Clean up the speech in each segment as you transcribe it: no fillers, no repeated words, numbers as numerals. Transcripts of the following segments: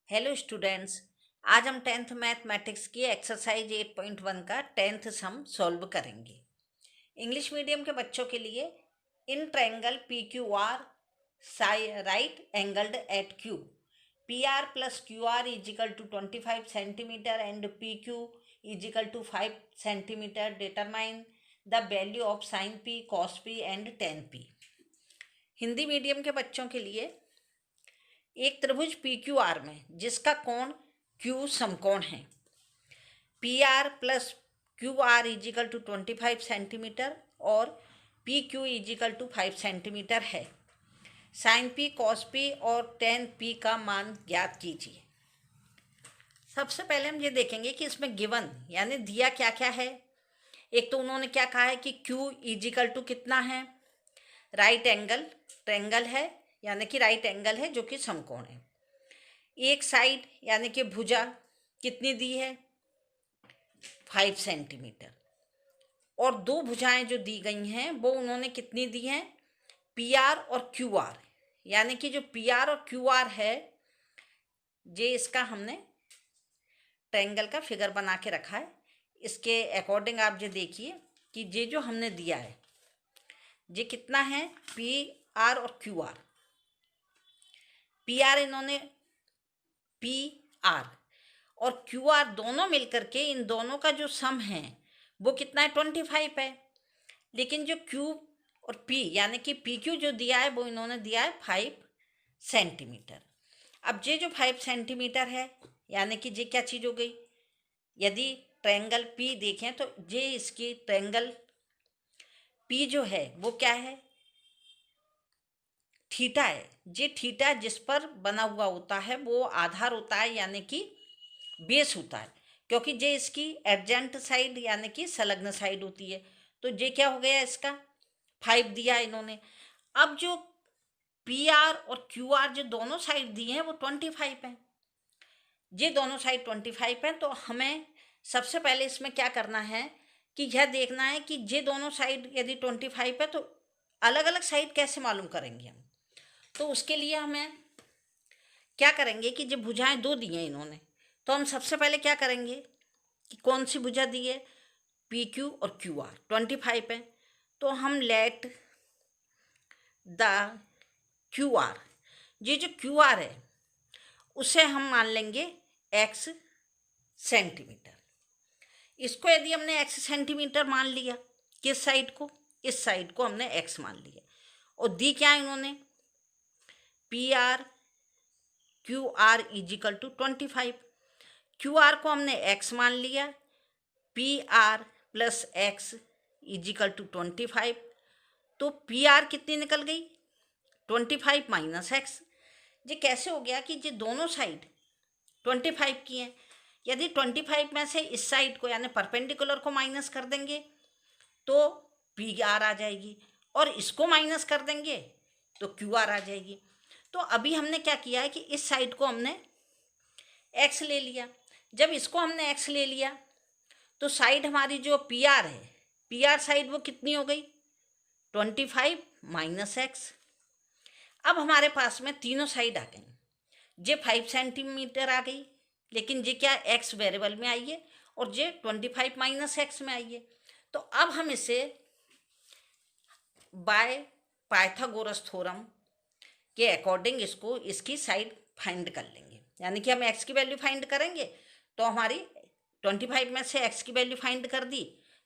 Hello students. आज हम 10th mathematics की एक्सरसाइज 8.1 का 10th सम सॉल्व करेंगे। इंग्लिश मीडियम के बच्चों के लिए in triangle P Q R right angled at Q P R plus Q R equal to 25 centimetre and P Q equal to 5 centimetre determine the value of sine P cos P and tan P. Hindi medium के बच्चों के लिए एक त्रिभुज P Q are में जिसका कोण Q समकोण है, P R plus Q R equal to 25 centimetre और P Q equal to 5 centimetre है। साइन पी कॉस पी और टेन पी का मान ज्ञात कीजिए। सबसे पहले हम ये देखेंगे कि इसमें गिवन यानी दिया क्या क्या है। एक तो उन्होंने क्या कहा है कि क्यू इजिकल टू कितना है, राइट एंगल ट्रायंगल है यानी कि राइट एंगल है जो कि समकोण है। एक साइड यानी कि भुजा कितनी दी है 5 सेंटीमीटर और दो भुजाएं जो दी गई हैं वो उन्होंने कितनी दी हैं पी आर और क्यू आर, यानी कि जो पी आर और क्यू आर है ये इसका हमने ट्रायंगल का फिगर बना के रखा है। इसके अकॉर्डिंग आप ये देखिए कि ये जो हमने दिया है ये कितना है पी आर और क्यू आर। पी आर इन्होंने पी आर और क्यू आर दोनों मिलकर के इन दोनों का जो सम है वो कितना है 25 है, लेकिन जो क्यू और पी यानी कि पी क्यू जो दिया है वो इन्होंने दिया है 5 सेंटीमीटर। अब ये जो 5 सेंटीमीटर है यानी कि ये क्या चीज़ हो गई, यदि ट्रायंगल पी देखें तो ये इसकी ट्रायंगल पी जो है वो क्या है थीटा है। ये थीटा जिस पर बना हुआ होता है वो आधार होता है यानी कि बेस होता है, क्योंकि ये इसकी एडजेंट साइड यानी कि संलग्न साइड होती है। तो ये क्या हो गया इसका 5 दिया इन्होंने। अब जो पी आर और क्यू आर जो दोनों साइड दिए हैं वो 25 हैं। ये दोनों साइड 25 हैं। तो हमें सबसे पहले इसमें क्या करना है कि यह देखना है कि ये दोनों साइड यदि 25 है तो अलग अलग साइड कैसे मालूम करेंगे हम। तो उसके लिए हमें क्या करेंगे कि जो भुजाएं दो दी हैं इन्होंने, तो हम सबसे पहले क्या करेंगे कि कौन सी भुजा दी है पी क्यू और क्यू आर 25 है, तो हम लेट द क्यू आर, ये जो क्यू आर है उसे हम मान लेंगे x सेंटीमीटर। इसको यदि हमने x सेंटीमीटर मान लिया, किस साइड को, इस साइड को हमने x मान लिया। और दी क्या है इन्होंने P R Q R equal to 25। Q R को हमने x मान लिया, P R plus x equal to 25। तो पी आर कितनी निकल गई 25 माइनस एक्स। ये कैसे हो गया कि ये दोनों साइड 25 की हैं। यदि 25 में से इस साइड को यानी परपेंडिकुलर को माइनस कर देंगे तो पी आर आ जाएगी और इसको माइनस कर देंगे तो क्यू आर आ जाएगी। तो अभी हमने क्या किया है कि इस साइड को हमने x ले लिया। जब इसको हमने x ले लिया तो साइड हमारी जो पी आर है, पी आर साइड वो कितनी हो गई 25 माइनस एक्स। अब हमारे पास में तीनों साइड आ गई। ये 5 सेंटीमीटर आ गई, लेकिन ये क्या x वेरिएबल में आई है और ये 25 माइनस एक्स में आई है। तो अब हम इसे बाय पाइथागोरस थ्योरम के अकॉर्डिंग इसको इसकी साइड फाइंड कर लेंगे। यानी कि हम x की वैल्यू फाइंड करेंगे तो हमारी 25 में से x की वैल्यू फाइंड कर दी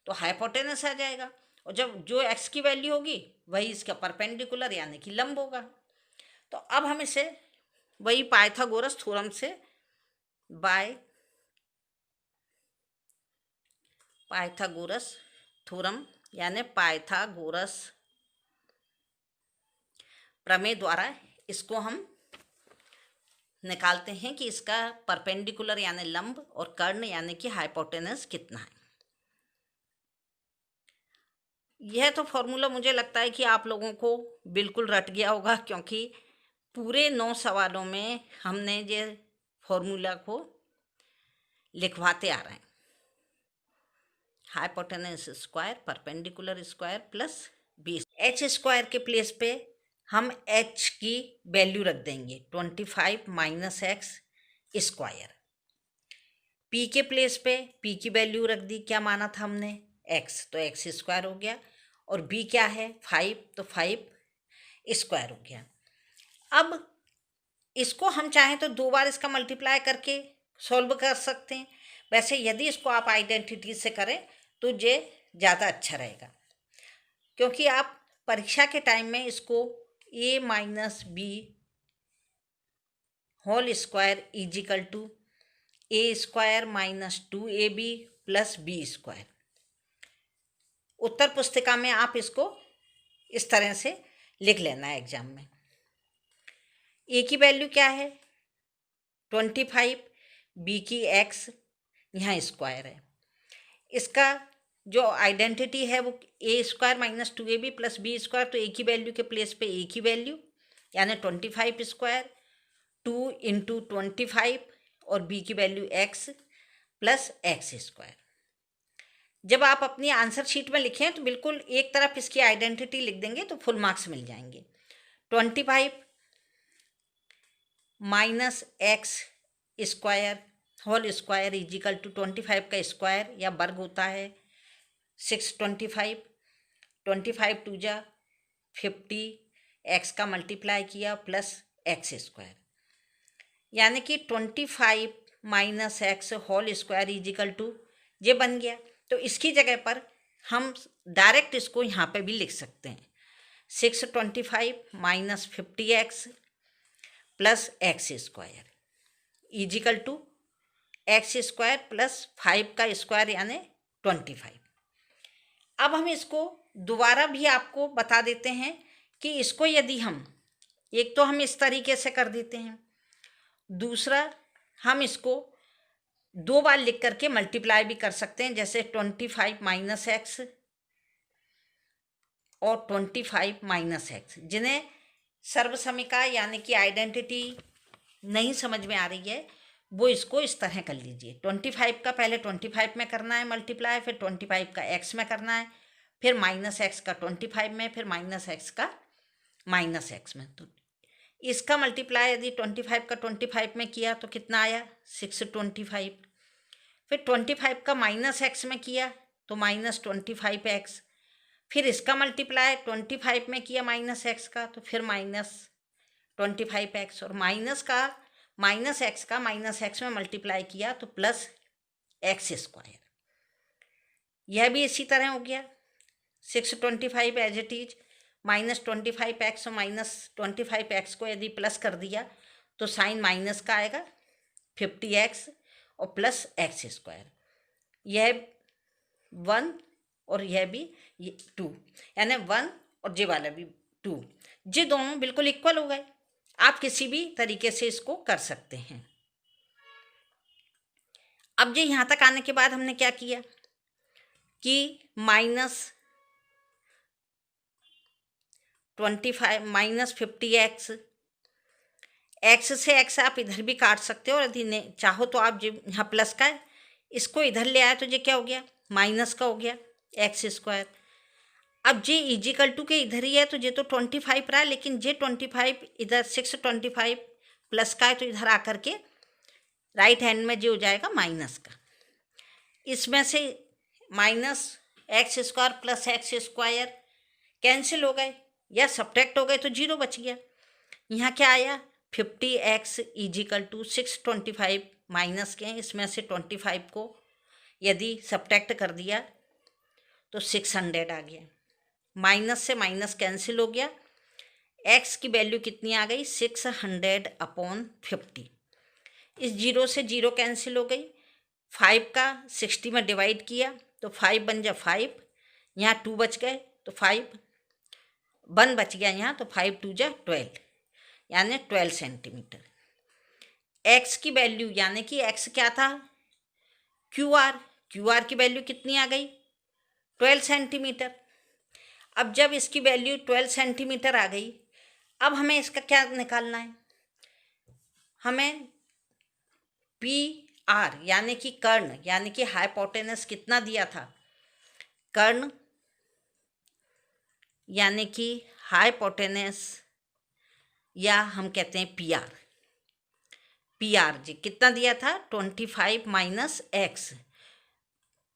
तो हाइपोटेनस आ जाएगा, और जब जो x की वैल्यू होगी वही इसका परपेंडिकुलर यानी कि लंब होगा। तो अब हम इसे वही पाइथागोरस थ्योरम से बाय पाइथागोरस थ्योरम यानी पाइथागोरस प्रमेय द्वारा इसको हम निकालते हैं कि इसका परपेंडिकुलर यानी लंब और कर्ण यानी कि हाइपोटेनस कितना है। यह तो फॉर्मूला मुझे लगता है कि आप लोगों को बिल्कुल रट गया होगा, क्योंकि पूरे 9 सवालों में हमने ये फॉर्मूला को लिखवाते आ रहे हैं। Hypotenuse square perpendicular square plus B, H square के प्लेस पे हम h की वैल्यू रख देंगे 25 माइनस एक्स स्क्वायर। पी के प्लेस पे पी की वैल्यू रख दी, क्या माना था हमने, एक्स, तो एक्स स्क्वायर हो गया। और बी क्या है, 5, तो 5 स्क्वायर हो गया। अब इसको हम चाहें तो 2 बार इसका मल्टीप्लाई करके सॉल्व कर सकते हैं। वैसे यदि इसको आप आइडेंटिटी से करें तो ये ज़्यादा अच्छा रहेगा, क्योंकि आप परीक्षा के टाइम में इसको a minus B whole square equal to A square minus 2ab plus B square, उत्तर पुस्तिका में आप इसको इस तरह से लिख लेना है एग्जाम में। ए की वैल्यू क्या है 25, बी की एक्स, यहाँ स्क्वायर है। इसका जो आइडेंटिटी है वो A square minus 2ab plus B square, तो ए की वैल्यू के प्लेस पे ए की वैल्यू यानी 25 स्क्वायर, 2 इंटू 25 और बी की value x plus x square. जब आप अपनी आंसर शीट में लिखें तो बिल्कुल एक तरफ इसकी आइडेंटिटी लिख देंगे तो फुल मार्क्स मिल जाएंगे। 25 minus x square whole square equal to 25 का स्क्वायर या वर्ग होता है 625, 25 टू जा 50, एक्स का मल्टीप्लाई किया प्लस एक्स स्क्वायर, यानी कि 25 minus x whole square equal to ये बन गया। तो इसकी जगह पर हम डायरेक्ट इसको यहाँ पे भी लिख सकते हैं 625 minus 50x plus x square equal to x square plus 5 का स्क्वायर यानी 25। अब हम इसको दोबारा भी आपको बता देते हैं कि इसको यदि हम, एक तो हम इस तरीके से कर देते हैं, दूसरा हम इसको 2 बार लिख करके मल्टीप्लाई भी कर सकते हैं, जैसे 25 माइनस एक्स और 25 माइनस एक्स। जिन्हें सर्वसमिका यानी कि आइडेंटिटी नहीं समझ में आ रही है वो इसको इस तरह कर लीजिए, 25 का पहले 25 में करना है मल्टीप्लाई, फिर 25 का एक्स में करना है, फिर माइनस एक्स का 25 में, फिर माइनस एक्स का माइनस एक्स में। तो इसका मल्टीप्लाई यदि 25 का 25 में किया तो कितना आया 625, फिर 25 का माइनस एक्स में किया तो माइनस 25x, फिर इसका मल्टीप्लाई 25 में किया माइनस एक्स का तो फिर माइनस 25x, और माइनस एक्स का माइनस एक्स में मल्टीप्लाई किया तो प्लस एक्स स्क्वायर। यह भी इसी तरह हो गया 625 as it is, minus 25x और माइनस 25x को यदि प्लस कर दिया तो साइन माइनस का आएगा 50x और प्लस एक्स स्क्वायर, यह 1 और यह भी 2, यानी 1 और ये वाला भी 2, ये दोनों बिल्कुल इक्वल हो गए। आप किसी भी तरीके से इसको कर सकते हैं। अब ये यहाँ तक आने के बाद हमने क्या किया कि माइनस 25 माइनस 50x, एक्स से एक्स आप इधर भी काट सकते हो, और यदि चाहो तो आप जो यहाँ प्लस का है इसको इधर ले आए तो ये क्या हो गया माइनस का हो गया एक्स स्क्वायर। अब जे इजिकल टू के इधर ही है तो ये तो 25 रहा, लेकिन जे 25 इधर 625 प्लस का है तो इधर आकर के राइट हैंड में जो हो जाएगा माइनस का, इसमें से minus x square plus x square cancel हो गए या सब्ट्रैक्ट हो गए तो 0 बच गया। यहाँ क्या आया 50x इजिकल टू 625 माइनस के, इसमें से 25 को यदि सब्ट्रैक्ट कर दिया तो 600 आ गया, माइनस से माइनस कैंसिल हो गया, x की वैल्यू कितनी आ गई 600/50, इस 0 से 0 कैंसिल हो गई, 5 का 60 में डिवाइड किया तो 5 बन जा 5, यहाँ 2 बच गए तो 5 1 बच गया यहाँ तो 5 2 जा 12, यानी 12 सेंटीमीटर। x की वैल्यू यानी कि x क्या था क्यू आर की वैल्यू कितनी आ गई 12 सेंटीमीटर। अब जब इसकी वैल्यू 12 सेंटीमीटर आ गई, अब हमें इसका क्या निकालना है, हमें पी आर यानी कि कर्ण यानी कि हाइपोटेनस कितना दिया था, कर्ण यानी कि हाइपोटेनस या हम कहते हैं पी आर जे कितना दिया था 25 माइनस एक्स,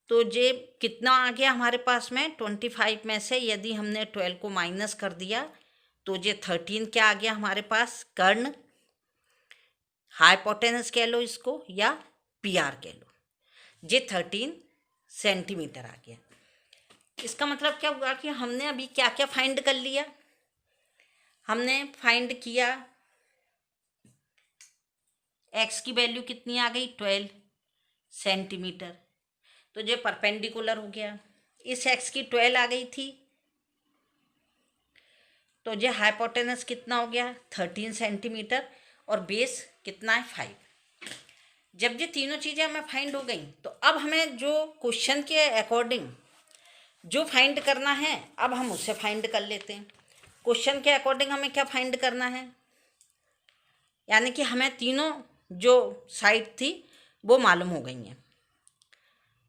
तो जे कितना आ गया हमारे पास में 25 में से यदि हमने 12 को माइनस कर दिया तो जे 13 क्या आ गया हमारे पास, कर्ण, हाइपोटेनस कह लो इसको या पी आर कह लो, जे 13 सेंटीमीटर आ गया। इसका मतलब क्या हुआ कि हमने अभी क्या क्या फाइंड कर लिया, हमने फाइंड किया एक्स की वैल्यू कितनी आ गई 12 सेंटीमीटर, तो ये परपेंडिकुलर हो गया, इस एक्स की 12 आ गई थी, तो ये हाइपोटेनस कितना हो गया 13 सेंटीमीटर और बेस कितना है 5। जब ये तीनों चीज़ें हमें फाइंड हो गई तो अब हमें जो क्वेश्चन के अकॉर्डिंग जो फाइंड करना है अब हम उसे फाइंड कर लेते हैं। क्वेश्चन के अकॉर्डिंग हमें क्या फाइंड करना है, यानी कि हमें तीनों जो साइड थी वो मालूम हो गई हैं,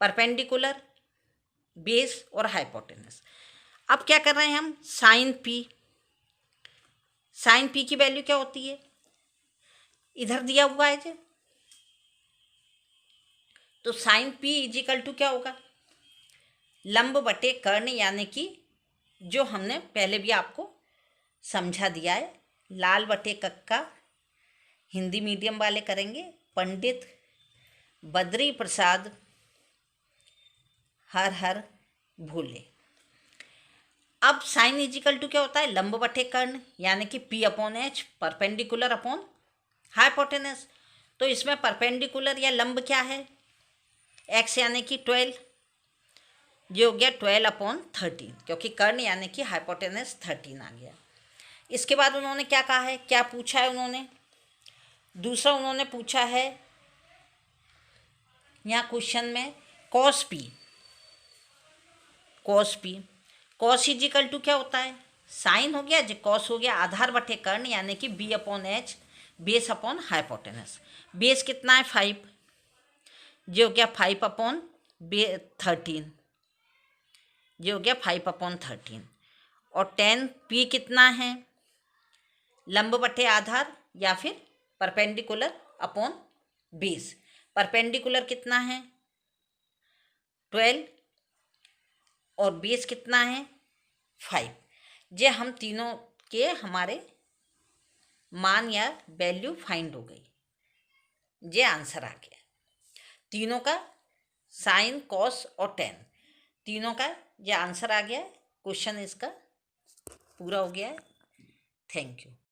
परपेंडिकुलर, बेस और हाइपोटेनस। अब क्या कर रहे हैं हम, साइन पी की वैल्यू क्या होती है, इधर दिया हुआ है जी, तो साइन पी इजिकल टू क्या होगा, लंब बटे कर्ण, यानी कि जो हमने पहले भी आपको समझा दिया है, लाल बटे कक्का, हिंदी मीडियम वाले करेंगे, पंडित बद्री प्रसाद हर हर भूले। अब साइन इजिकल टू क्या होता है, लंब बटे कर्ण, यानी कि P upon H, perpendicular upon hypotenuse. तो इसमें परपेंडिकुलर या लंब क्या है, एक्स यानी कि 12, ये हो गया 12 अपॉन 13, क्योंकि कर्ण यानी कि हाइपोटेनस 13 आ गया। इसके बाद उन्होंने क्या कहा है, क्या पूछा है उन्होंने, दूसरा उन्होंने पूछा है यहाँ क्वेश्चन में cos P, cos equal to क्या होता है, साइन हो गया, जो कॉस हो गया आधार बटे कर्ण, यानी कि B upon H, base upon hypotenuse. Base कितना है 5, जो हो गया 5 अपॉन 13, जो हो गया 5 अपॉन 13, और 10 पी कितना है, लंब बटे आधार या फिर परपेंडिकुलर अपॉन बेस। परपेंडिकुलर कितना है 12 और बेस कितना है 5। ये हम तीनों के हमारे मान या वैल्यू फाइंड हो गई, ये आंसर आ गया तीनों का, साइन कॉस और टेन तीनों का ये आंसर आ गया है। क्वेश्चन इसका पूरा हो गया है। Thank you.